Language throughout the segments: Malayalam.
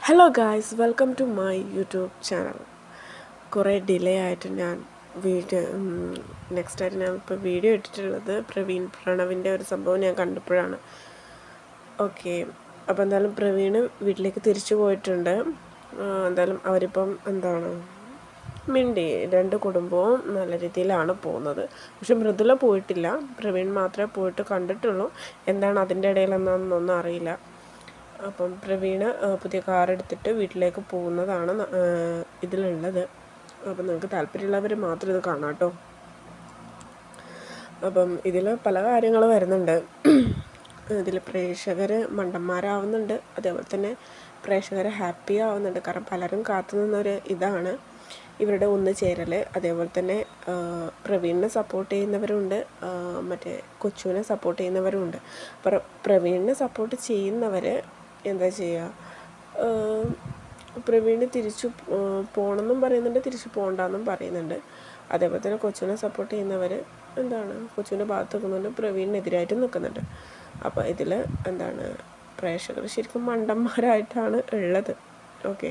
Hello guys, welcome to my YouTube channel. കുറേ ഡിലേ ആയിട്ട് ഞാൻ നെക്സ്റ്റായിട്ട് ഞാൻ ഇപ്പോൾ വീഡിയോ ഇട്ടിട്ടുള്ളത് പ്രണവിൻ്റെ ഒരു സംഭവം ഞാൻ കണ്ടപ്പോഴാണ്. ഓക്കെ, അപ്പോൾ എന്തായാലും പ്രവീൺ വീട്ടിലേക്ക് തിരിച്ചു പോയിട്ടുണ്ട്. എന്തായാലും അവരിപ്പം മിണ്ടി രണ്ട് കുടുംബവും നല്ല രീതിയിലാണ് പോകുന്നത്. പക്ഷെ മൃദുല പോയിട്ടില്ല, പ്രവീൺ മാത്രമേ പോയിട്ട് കണ്ടിട്ടുള്ളൂ. എന്താണ് അതിൻ്റെ ഇടയിലെന്നൊന്നും അറിയില്ല. അപ്പം പ്രവീണ് പുതിയ കാർ എടുത്തിട്ട് വീട്ടിലേക്ക് പോകുന്നതാണ് ഇതിലുള്ളത്. അപ്പം നിങ്ങൾക്ക് താല്പര്യമുള്ളവർ മാത്രം ഇത് കാണാം കേട്ടോ. അപ്പം ഇതിൽ പല കാര്യങ്ങൾ വരുന്നുണ്ട്. ഇതിൽ പ്രേക്ഷകർ മണ്ടന്മാരാവുന്നുണ്ട്, അതേപോലെ തന്നെ പ്രേക്ഷകർ ഹാപ്പി ആവുന്നുണ്ട്. കാരണം പലരും കാത്തു നിന്നൊരു ഇതാണ് ഇവരുടെ ഒന്നുചേരൽ. അതേപോലെ തന്നെ പ്രവീണിനെ സപ്പോർട്ട് ചെയ്യുന്നവരുണ്ട്, മറ്റേ കൊച്ചുവിനെ സപ്പോർട്ട് ചെയ്യുന്നവരുണ്ട്. പ്രവീണിനെ സപ്പോർട്ട് ചെയ്യുന്നവർ എന്താ ചെയ്യുക, പ്രവീണ് തിരിച്ചു പോകണമെന്നും പറയുന്നുണ്ട്, തിരിച്ചു പോകണ്ടെന്നും പറയുന്നുണ്ട്. അതേപോലെ തന്നെ കൊച്ചുവിനെ സപ്പോർട്ട് ചെയ്യുന്നവർ കൊച്ചുവിൻ്റെ ഭാഗത്ത് നിൽക്കുന്നുണ്ട്, പ്രവീണിനെതിരായിട്ട് നിൽക്കുന്നുണ്ട്. അപ്പോൾ ഇതിൽ പ്രേക്ഷകർ ശരിക്കും മണ്ടന്മാരായിട്ടാണ് ഉള്ളത്. ഓക്കെ,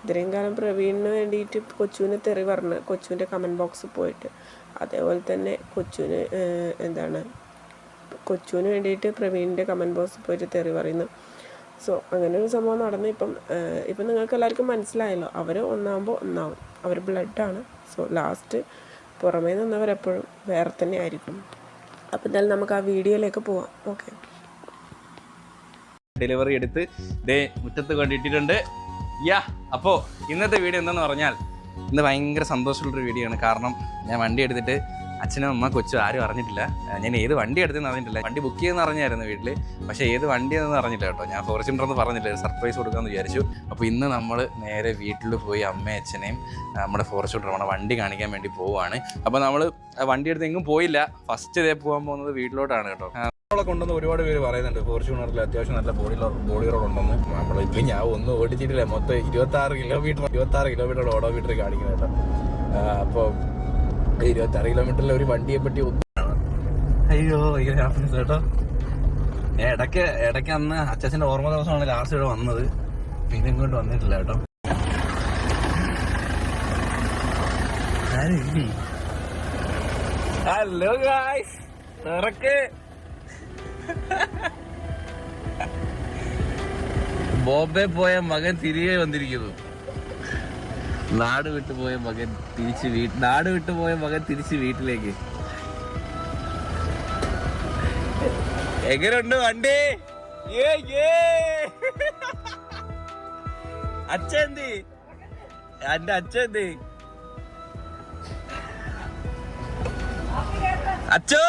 ഇത്രയും കാലം പ്രവീണിന് വേണ്ടിയിട്ട് കൊച്ചുവിനെ തെറി പറഞ്ഞ് കൊച്ചുവിൻ്റെ കമൻറ്റ് ബോക്സിൽ പോയിട്ട്, അതേപോലെ തന്നെ കൊച്ചുവിന് വേണ്ടിയിട്ട് പ്രവീണിൻ്റെ കമൻറ്റ് ബോക്സിൽ പോയിട്ട് തെറി പറയുന്നു. സോ അങ്ങനെ ഒരു സംഭവം നടന്ന് ഇപ്പം നിങ്ങൾക്ക് എല്ലാവർക്കും മനസ്സിലായല്ലോ, അവർ ഒന്നാകുമ്പോൾ ഒന്നാവും, അവർ ബ്ലഡാണ്. സോ ലാസ്റ്റ് പുറമേ നിന്നവരെപ്പോഴും വേറെ തന്നെ ആയിരിക്കും. അപ്പം എന്തായാലും നമുക്ക് ആ വീഡിയോയിലേക്ക് പോവാം. ഓക്കെ, ഡെലിവറി എടുത്ത് മുറ്റത്ത് കൊണ്ടിട്ടിട്ടുണ്ട്. അപ്പോൾ ഇന്നത്തെ വീഡിയോ എന്താണെന്ന് പറഞ്ഞാൽ, ഇന്ന് ഭയങ്കര സന്തോഷമുള്ളൊരു വീഡിയോ ആണ്. കാരണം ഞാൻ വണ്ടി എടുത്തിട്ട് അച്ഛനും അമ്മ കൊച്ചു ആരും അറിഞ്ഞിട്ടില്ല. ഞാൻ ഏത് വണ്ടി എടുത്തെന്ന് അറിഞ്ഞിട്ടില്ല. വണ്ടി ബുക്ക് ചെയ്യുന്ന അറിഞ്ഞായിരുന്നു വീട്ടിൽ, പക്ഷേ ഏത് വണ്ടിയെന്ന് അറിഞ്ഞില്ല കേട്ടോ. ഞാൻ ഫോർച്യൂണർ എന്ന് പറഞ്ഞില്ല, ഒരു സർപ്രൈസ് കൊടുക്കാമെന്ന് വിചാരിച്ചു. അപ്പോൾ ഇന്ന് നമ്മൾ നേരെ വീട്ടിൽ പോയി അമ്മയും അച്ഛനെയും നമ്മുടെ ഫോർച്യൂണർ നമ്മുടെ വണ്ടി കാണിക്കാൻ വേണ്ടി പോവുകയാണ്. അപ്പോൾ നമ്മൾ വണ്ടി എടുത്ത് എങ്ങും പോയില്ല. ഫസ്റ്റ് ഇതേ പോകാൻ പോകുന്നത് വീട്ടിലോട്ടാണ് കേട്ടോ. നമ്മളെ കൊണ്ടുവന്ന് ഒരുപാട് പേര് പറയുന്നുണ്ട് ഫോർച്യൂണറിൽ അത്യാവശ്യം നല്ല ബോഡി റോഡ് ഉണ്ടെന്ന്. നമ്മളിപ്പോൾ ഞാൻ ഒന്നും ഓടിച്ചിട്ടില്ല. മൊത്തം 26 കിലോമീറ്റർ ഓഡോമീറ്റർ കാണിക്കുന്നത് കേട്ടോ. അപ്പോൾ 26 കിലോമീറ്ററിലെ ഒരു വണ്ടിയെ പറ്റി അയ്യോ ഭയങ്കര ഹാപ്പിനെസ് കേട്ടോ. ഇടയ്ക്ക് അന്ന് അച്ഛൻ്റെ ഓർമ്മ ദിവസമാണ് ലാസ്റ്റ് ഇവിടെ വന്നത്, പിന്നെ ഇങ്ങോട്ട് വന്നിട്ടില്ല കേട്ടോ. ഹലോ ഗായ്സ്, ബോംബെ പോയ മകൻ തിരികെ വന്നിരിക്കുന്നു. നാട് വിട്ടുപോയ മകൻ തിരിച്ച് വീട്ടിലേക്ക്. എങ്ങനെയുണ്ട് വണ്ടി? അച്ഛന്തി എന്റെ അച്ഛന്തി അച്ഛോ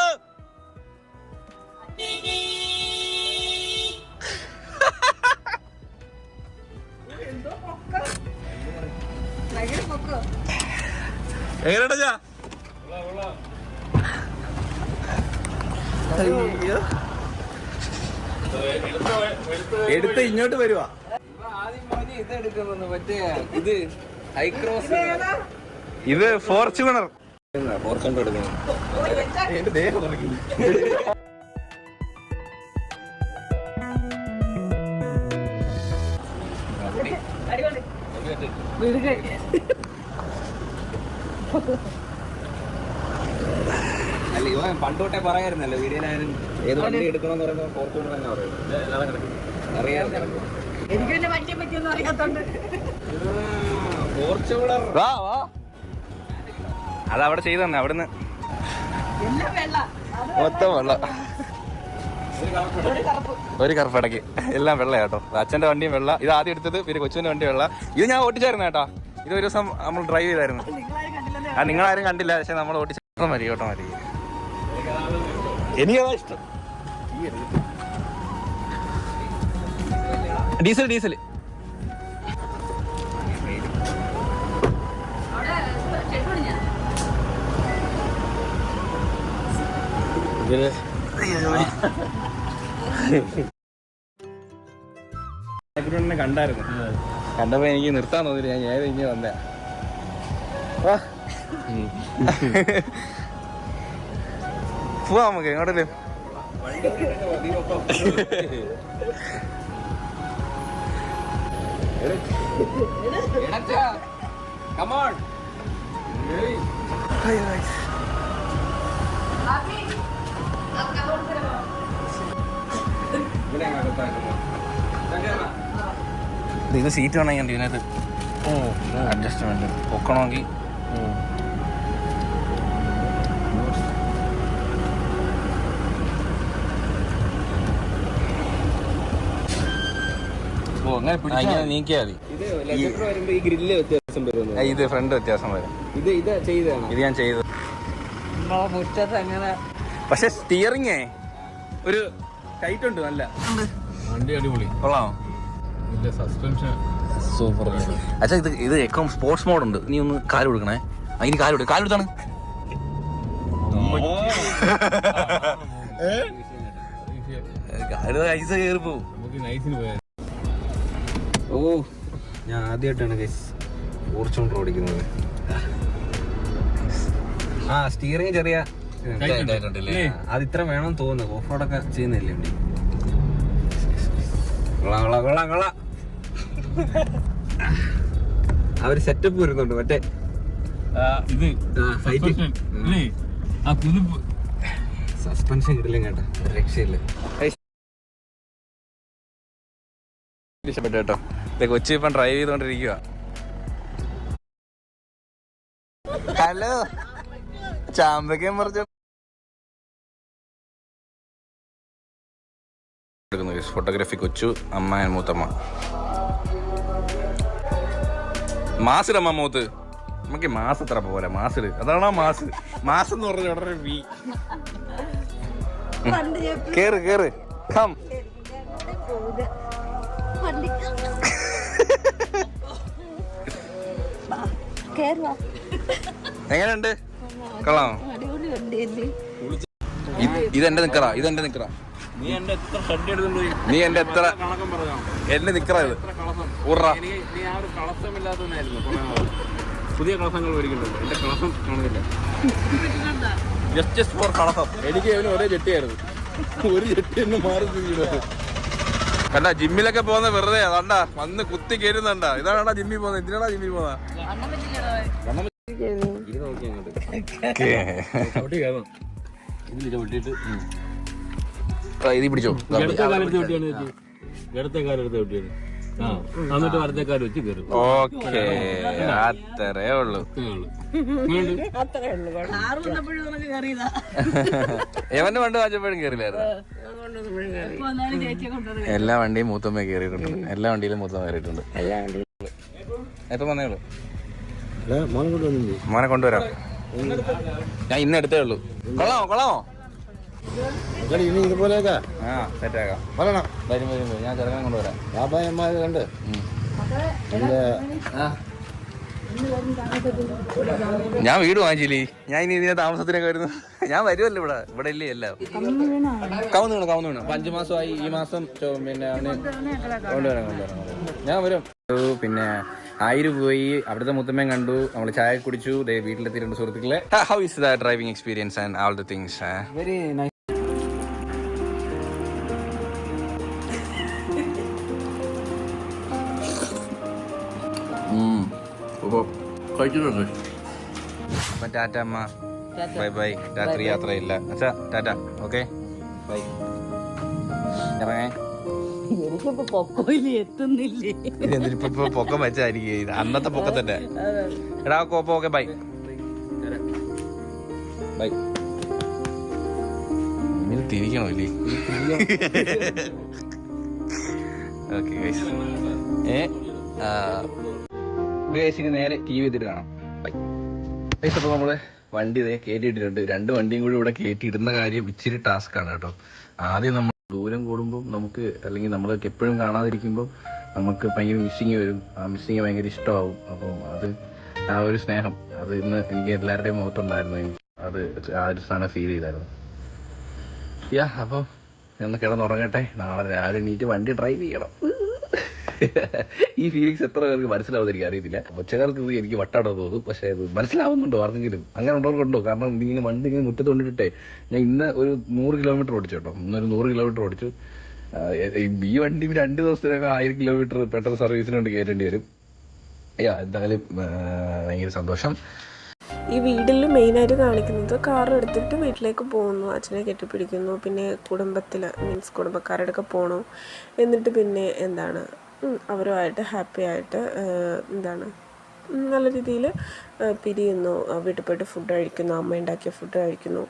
എങ്ങനെയാ? എടുത്ത് ഇങ്ങോട്ട് വരുവാ. ഇത് ഹൈക്രോസ്, ഇത് ഫോർച്യൂണർ എടുക്കുന്നു. അല്ല, ഇവൻ പണ്ടോട്ടെ പറയായിരുന്നല്ലോ വീഡിയോയിലായാലും ഏത് വണ്ടി എടുക്കണമെന്ന് പറയുമ്പോൾ ഫോർച്യൂണർ തന്നെ പറയുന്നത് അറിയാം. ഫോർച്യൂണർ അതവിടെ ചെയ്തു തന്നെ. അവിടുന്ന് മൊത്തം വെള്ള, ഒരു കറുപ്പ് ഇടയ്ക്ക് എല്ലാം വെള്ള കേട്ടോ. അച്ഛൻ്റെ വണ്ടിയും വെള്ള. ഇത് ആദ്യം എടുത്തത്, പിന്നെ കൊച്ചുവിൻ്റെ വണ്ടി വെള്ള. ഇത് ഞാൻ ഓടിച്ചായിരുന്നു കേട്ടോ. ഇത് ഒരു ദിവസം നമ്മൾ ഡ്രൈവ് ചെയ്തായിരുന്നു. നിങ്ങളാരും കണ്ടില്ല, പക്ഷെ നമ്മൾ ഓടിച്ച മതി കേട്ടോ. മതി, എനിക്കതാ ഇഷ്ടം. ഡീസൽ കണ്ടായിരുന്നു. കണ്ടപ്പോ എനിക്ക് നിർത്താൻ തോന്നില്ല. ഞാൻ ഏത് ഇങ്ങനെ വന്നേ. പോവാ നമുക്ക് എങ്ങോട്ടല്ലേ. Come on. ഇത് സീറ്റ് വേണമെങ്കിൽ ഇതിനകത്ത് അഡ്ജസ്റ്റ്മെന്റ് പൊക്കണമെങ്കിൽ അങ്ങനെ നീക്കിയാൽ മതി. ഇത് ഫ്രണ്ട് വ്യത്യാസം വരും. ഇത് ഞാൻ ചെയ്തു. പക്ഷെ സ്റ്റിയറിംഗ് ഒരു ടൈറ്റ് ഉണ്ട്. നല്ല വണ്ടി അടിപൊളി, കൊള്ളാമോ? Suspension super. അച്ഛാ ഇത് എക്കോ സ്പോർട്സ് മോഡ് ഉണ്ട്. നീ ഒന്ന് കാല് കൊടുക്കണേ. അതിന് കാലെടുത്താണ് ഐസ് കയറി പോവും. ഓ, ഞാൻ ആദ്യമായിട്ടാണ് ഫോർച്യൂണർ ഓടിക്കുന്നത്. സ്റ്റിയറിംഗ് ചെറിയ അത് ഇത്ര വേണം തോന്നുന്നു. ഓഫ് റോഡൊക്കെ ചെയ്യുന്നില്ലേ വണ്ടി. അവര് സെറ്റപ്പ് വരുന്നുണ്ട്. മറ്റേ സസ്പെൻഷൻ കിട്ടില്ല കേട്ടോ, രക്ഷയില്ല. ഇഷ്ടപ്പെട്ടു കേട്ടോ. കൊച്ചി ഇപ്പം ഡ്രൈവ് ചെയ്തോണ്ടിരിക്കുക. ഹലോ ചാമ്പയ്ക്കാൻ പറഞ്ഞു ഫോട്ടോഗ്രാഫി. കൊച്ചു അമ്മ മൂത്തമ്മ. മാസിലമ്മ മൂത്ത് നമുക്ക് മാസ് എത്ര പോലെ മാസില്. അതാണോ മാസ്? മാസം എന്ന് പറഞ്ഞ ഉടനെ വി കേറ് കം. എങ്ങനെയുണ്ട്? കൊള്ളാമോ? ഇതെന്റെ നിക്കറാ. നീ എന്റെ എത്ര എന്റെ നിക്കറാ ഇത്. പുതിയ കളസങ്ങൾ മേടിക്കുന്നുണ്ട്. എന്റെ കളസം കാണുന്നില്ല. ജസ്റ്റ് ഫോർ കളസം. എനിക്ക് അവന് ഒരേ ജെട്ടിയായിരുന്നു. ഒരു ജെട്ടി എന്ന് മാറി. കണ്ട ജിമ്മിലൊക്കെ പോകുന്ന വെറുതെ അതാണ്ടാ വന്ന് കുത്തി കയറുന്നുണ്ടാ. ഇതാണ്ടാ ജിമ്മിൽ പോകുന്നത്. എന്തിനാടാ ജിമ്മിൽ പോകുന്ന? ഇത് പിടിച്ചോ. ഇടത്തെ കാലെടുത്ത് വെട്ടിയാണ്. എന്നിട്ട് വലത്തേക്കാൽ വെച്ച് കയറും. ഓക്കേ, അത്രേ ഉള്ളൂ. എവന്റെ വണ്ടി വാങ്ങിയപ്പോഴും കയറില്ലായിരുന്നു. എല്ലാ വണ്ടിയും മൂത്തമ്മ കയറിയിട്ടുണ്ട്. എല്ലാ വണ്ടിയിലും മൂത്തമ്മ കയറിയിട്ടുണ്ട്. എത്ര വന്നേ ഉള്ളൂ? മോനെ കൊണ്ടുവരാം. ഞാൻ ഇന്ന് എടുത്തേ ഉള്ളൂ. കൊള്ളാമോ? ഇതുപോലെയൊക്കെ സെറ്റാക്കാം. വരും. ഞാൻ ചെറുക്കാൻ കൊണ്ടുവരാം. കണ്ട് ഞാൻ വീട് വാങ്ങിച്ചില്ലേ. ഞാൻ ഇനി ഇതിനെ താമസത്തിനൊക്കെ വരുന്നു. ഞാൻ വരുമല്ലോ ഇവിടെ ഇല്ലേ എല്ലാം. കവുന്ന് വീണു. 5 മാസമായി. ഈ മാസം പിന്നെ അവന് കൊണ്ടുവരാം. ഞാൻ വരും. പിന്നെ ആയിരം പോയി. അവിടുത്തെ മുത്തമ്മയും കണ്ടു. നമ്മൾ ചായ കുടിച്ചു. വീട്ടിലെത്തിയിട്ടുണ്ട് സുഹൃത്തുക്കളെ. How is the driving experience and all the things? Very nice. Tata അമ്മ. ബൈ. രാത്രി യാത്രയില്ല. അച്ഛാ ടാറ്റ. Okay bye. ഇറങ്ങേ. ഇപ്പൊ പൊക്കം വെച്ചായിരിക്കും. അന്നത്തെ പൊക്കത്തന്നെ. എടാ കോപ്പ. Okay bye. തിരിക്കണോ ഇല്ലേ? ഓക്കെ നേരെ TV എത്തിട്ട് കാണാം. ബൈ. അപ്പൊ നമ്മള് വണ്ടി കയറ്റിയിട്ടുണ്ട്. 2 വണ്ടിയും കൂടി ഇവിടെ കയറ്റിയിടുന്ന കാര്യം ഇച്ചിരി ടാസ്ക് ആണ് കേട്ടോ. ആദ്യം നമ്മൾ ദൂരം കൂടുമ്പോൾ നമുക്ക്, അല്ലെങ്കിൽ നമ്മൾ എപ്പോഴും കാണാതിരിക്കുമ്പോൾ നമുക്ക് ഭയങ്കര മിസ്സിങ് വരും. ആ മിസ്സിങ് ഭയങ്കര ഇഷ്ടമാവും. അപ്പം അത് ആ ഒരു സ്നേഹം അത് ഇന്ന് എനിക്ക് എല്ലാവരുടെയും മുഖത്തുണ്ടായിരുന്നു. അത് ആ ഒരു സാധനം ഫീൽ ചെയ്തായിരുന്നു. അപ്പം ഒന്ന് കിടന്നുറങ്ങട്ടെ. നാളെ രാവിലെ എണീറ്റ് വണ്ടി ഡ്രൈവ് ചെയ്യണം. ഈ ഫീലിങ്സ് എത്ര പേർക്ക് മനസ്സിലാവുമെന്ന് എനിക്ക് അറിയത്തില്ല. ഒച്ചക്കാർക്ക് എനിക്ക് വട്ടാടോ തോന്നും. പക്ഷേ അത് മനസ്സിലാവുന്നുണ്ടോ ആർക്കെങ്കിലും? അങ്ങനെ ഉള്ളവർക്കുണ്ടോ? കാരണം ഇങ്ങനെ വണ്ടി ഇങ്ങനെ മുറ്റത്ത് കൊണ്ടിട്ടേ ഞാൻ ഇന്ന് ഒരു 100 കിലോമീറ്റർ ഓടിച്ചു കേട്ടോ. ഇന്നൊരു 100 കിലോമീറ്റർ ഓടിച്ചു. ഈ വണ്ടി 2 ദിവസത്തിനൊക്കെ 1000 കിലോമീറ്റർ പെട്രോൾ സർവീസിന് വേണ്ടി കയറ്റേണ്ടി വരും. എന്തായാലും ഭയങ്കര സന്തോഷം. ഈ വീട്ടിൽ മെയിനായിട്ട് കാണിക്കുന്നത് കാർ എടുത്തിട്ട് വീട്ടിലേക്ക് പോകുന്നു, അച്ഛനെ കെട്ടിപ്പിടിക്കുന്നു, പിന്നെ കുടുംബത്തിൽ മീൻസ് കുടുംബക്കാരുടെ ഒക്കെ പോകണു, എന്നിട്ട് പിന്നെ എന്താണ് അവരുമായിട്ട് ഹാപ്പി ആയിട്ട് എന്താണ് നല്ല രീതിയിൽ പിരിയുന്നു, വീട്ടിൽ പോയിട്ട് ഫുഡ് കഴിക്കുന്നു, അമ്മ ഉണ്ടാക്കിയ ഫുഡ് കഴിക്കുന്നു.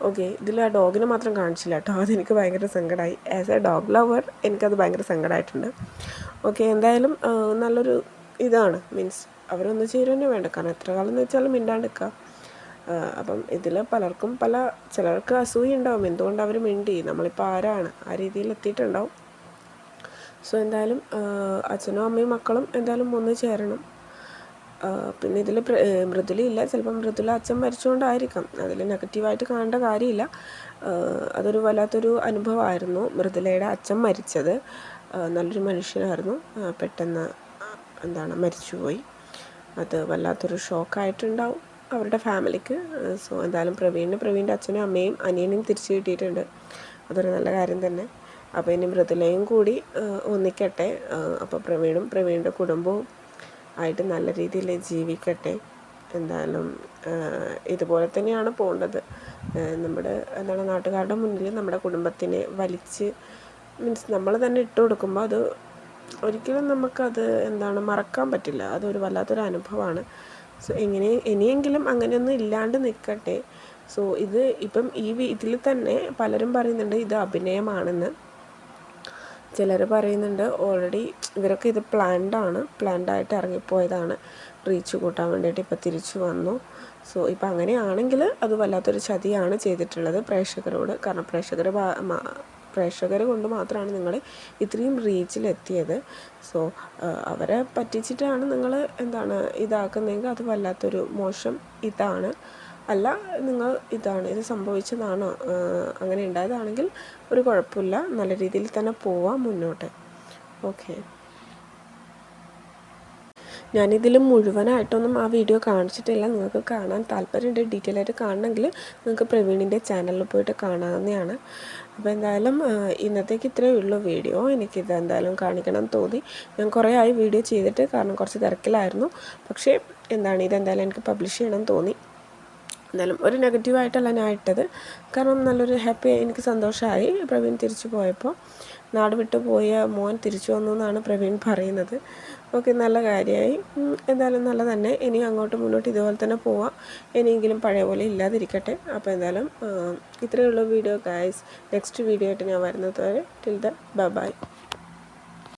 ഓക്കെ, ഇതിൽ ആ ഡോഗിനെ മാത്രം കാണിച്ചില്ല കേട്ടോ, അതെനിക്ക് ഭയങ്കര സങ്കടമായി. ആസ് എ ഡോഗ് ലവർ എനിക്കത് ഭയങ്കര സങ്കടമായിട്ടുണ്ട്. ഓക്കെ, എന്തായാലും നല്ലൊരു ഇതാണ്, മീൻസ് അവരൊന്നും ചേരുന്നേ വേണ്ട, കാരണം എത്ര കാലം എന്ന് വെച്ചാൽ മിണ്ടാണ്ടിരിക്കുക. അപ്പം ഇതിൽ പലർക്കും ചിലർക്ക് അസൂയ ഉണ്ടാവും, എന്തുകൊണ്ട് അവർ മിണ്ടി, നമ്മളിപ്പോൾ ആരാണ്, ആ രീതിയിൽ എത്തിയിട്ടുണ്ടാവും. സോ എന്തായാലും അച്ഛനും അമ്മയും മക്കളും എന്തായാലും ഒന്ന് ചേരണം. പിന്നെ ഇതിൽ മൃദുലയില്ല, ചിലപ്പം മൃദുല അച്ഛൻ മരിച്ചുകൊണ്ടായിരിക്കാം, അതിൽ നെഗറ്റീവായിട്ട് കാണേണ്ട കാര്യമില്ല. അതൊരു വല്ലാത്തൊരു അനുഭവമായിരുന്നു മൃദുലയുടെ അച്ഛൻ മരിച്ചത്. നല്ലൊരു മനുഷ്യനായിരുന്നു, പെട്ടെന്ന് മരിച്ചുപോയി. അത് വല്ലാത്തൊരു ഷോക്കായിട്ടുണ്ടാവും അവരുടെ ഫാമിലിക്ക്. സോ എന്തായാലും പ്രവീണിൻ്റെ അച്ഛനും അമ്മയും അനിയനെയും തിരിച്ചു കിട്ടിയിട്ടുണ്ട്, അതൊരു നല്ല കാര്യം തന്നെ. അപ്പോൾ ഇനി മൃദുലയും കൂടി ഒന്നിക്കട്ടെ. അപ്പോൾ പ്രവീണിൻ്റെ കുടുംബവും ആയിട്ട് നല്ല രീതിയിൽ ജീവിക്കട്ടെ. എന്തായാലും ഇതുപോലെ തന്നെയാണ് പോകേണ്ടത്. നമ്മുടെ നാട്ടുകാരുടെ മുന്നിൽ നമ്മുടെ കുടുംബത്തിനെ വലിച്ച് മീൻസ് നമ്മൾ തന്നെ ഇട്ട് കൊടുക്കുമ്പോൾ അത് ഒരിക്കലും നമുക്കത് മറക്കാൻ പറ്റില്ല. അതൊരു വല്ലാത്തൊരു അനുഭവമാണ്. സോ ഇനിയെങ്കിലും അങ്ങനെയൊന്നും ഇല്ലാണ്ട് നിൽക്കട്ടെ. സോ ഇപ്പം ഇതിൽ തന്നെ പലരും പറയുന്നുണ്ട് ഇത് അഭിനയമാണെന്ന്. ചിലർ പറയുന്നുണ്ട് ഓൾറെഡി ഇവരൊക്കെ ഇത് പ്ലാൻഡായിട്ട് ഇറങ്ങിപ്പോയതാണ്, റീച്ച് കൂട്ടാൻ വേണ്ടിയിട്ട് ഇപ്പോൾ തിരിച്ചു വന്നു. സോ ഇപ്പം അങ്ങനെയാണെങ്കിൽ അത് വല്ലാത്തൊരു ചതിയാണ് ചെയ്തിട്ടുള്ളത് പ്രേക്ഷകരോട്. കാരണം പ്രേക്ഷകർ കൊണ്ട് മാത്രമാണ് നിങ്ങൾ ഇത്രയും റീച്ചിലെത്തിയത്. സോ അവരെ പറ്റിച്ചിട്ടാണ് നിങ്ങൾ ഇതാക്കുന്നതെങ്കിൽ അത് വല്ലാത്തൊരു മോശം ഇതാണ്. അല്ല, നിങ്ങൾ ഇത് സംഭവിച്ചതാണോ, അങ്ങനെ ഉണ്ടായതാണെങ്കിൽ ഒരു കുഴപ്പമില്ല, നല്ല രീതിയിൽ തന്നെ പോവാം മുന്നോട്ട്. ഓക്കെ, ഞാനിതിൽ മുഴുവനായിട്ടൊന്നും ആ വീഡിയോ കാണിച്ചിട്ടില്ല. നിങ്ങൾക്ക് കാണാൻ താല്പര്യമുണ്ട്, ഡീറ്റെയിൽ ആയിട്ട് കാണണമെങ്കിൽ നിങ്ങൾക്ക് പ്രവീണിൻ്റെ ചാനലിൽ പോയിട്ട് കാണാവുന്നതാണ്. അപ്പോൾ എന്തായാലും ഇന്നത്തേക്ക് ഇത്രയേ ഉള്ളൂ വീഡിയോ. എനിക്കിത് എന്തായാലും കാണിക്കണം തോന്നി. ഞാൻ കുറേ ആയി വീഡിയോ ചെയ്തിട്ട്, കാരണം കുറച്ച് തിരക്കിലായിരുന്നു. പക്ഷേ ഇതെന്തായാലും എനിക്ക് പബ്ലിഷ് ചെയ്യണം തോന്നി. എന്തായാലും ഒരു നെഗറ്റീവായിട്ടല്ല ഞാൻ ഇട്ടത്, കാരണം നല്ലൊരു എനിക്ക് സന്തോഷമായി പ്രവീൺ തിരിച്ചു പോയപ്പോൾ. നാട് വിട്ടു പോയ മോൻ തിരിച്ചു വന്നു എന്നാണ് പ്രവീൺ പറയുന്നത്. ഓക്കെ, നല്ല കാര്യമായി. എന്തായാലും നല്ല തന്നെ. ഇനി അങ്ങോട്ട് മുന്നോട്ട് ഇതുപോലെ തന്നെ പോവാം, ഇനിയെങ്കിലും പഴയ പോലെ ഇല്ലാതിരിക്കട്ടെ. അപ്പോൾ എന്തായാലും ഇത്രയേ ഉള്ളൂ വീഡിയോ ഗൈസ്. നെക്സ്റ്റ് വീഡിയോ ആയിട്ട് ഞാൻ വരുന്നത് വരെ ടിൽ ദെൻ ബൈ.